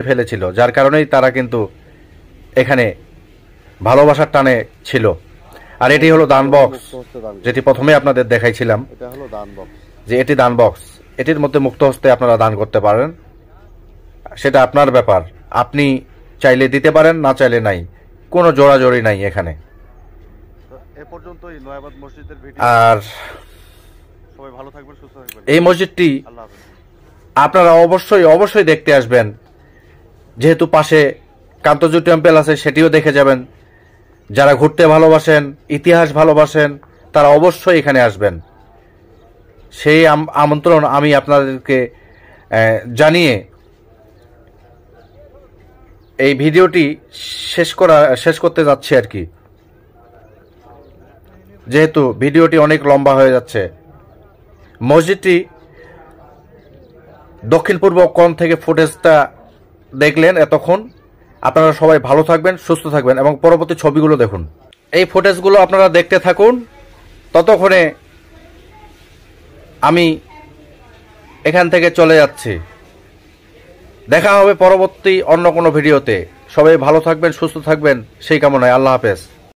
ফেলেছিল, যার কারণেই তারা কিন্তু এখানে ভালোবাসার টানে ছিল। আর এটি হলো দান বক্স, যেটি প্রথমে আপনাদের দেখাইছিলাম, এটা হলো দান বক্স। যে এটি দান বক্স। এটির মধ্যে মুক্ত হস্তে আপনারা দান করতে পারেন, সেটা আপনার ব্যাপার। আপনি চাইলে দিতে পারেন, না চাইলে নাই, কোনো জোড়াজোড়ি নাই এখানে। এ পর্যন্তই নয়াবাদ মসজিদের ভিডিও। আর সবাই ভালো থাকবেন, সুস্থ থাকবেন। এই মসজিদটি আল্লাহ হাফেজ। আপনারা অবশ্যই দেখতে আসবেন, যেহেতু পাশে কান্তজু টেম্পল আছে, সেটিও দেখে যাবেন। যারা ঘুরতে ভালোবাসেন, ইতিহাস ভালোবাসেন, তারা অবশ্যই এখানে আসবেন। সেই আমন্ত্রণ আমি আপনাদেরকে জানিয়ে এই ভিডিওটি শেষ করতে যাচ্ছি আর কি, যেহেতু ভিডিওটি অনেক লম্বা হয়ে যাচ্ছে। মসজিদটি দক্ষিণ পূর্ব কোণ থেকে ফুটেজটা দেখলেন এতক্ষণ। আপনারা সবাই ভালো থাকবেন, সুস্থ থাকবেন এবং পরবর্তী ছবিগুলো দেখুন। এই ফুটেজগুলো আপনারা দেখতে থাকুন, ততক্ষণে আমি এখান থেকে চলে যাচ্ছি। দেখা হবে পরবর্তী অন্য কোনো ভিডিওতে। সবাই ভালো থাকবেন, সুস্থ থাকবেন, সেই কামনায়। আল্লাহ হাফেজ।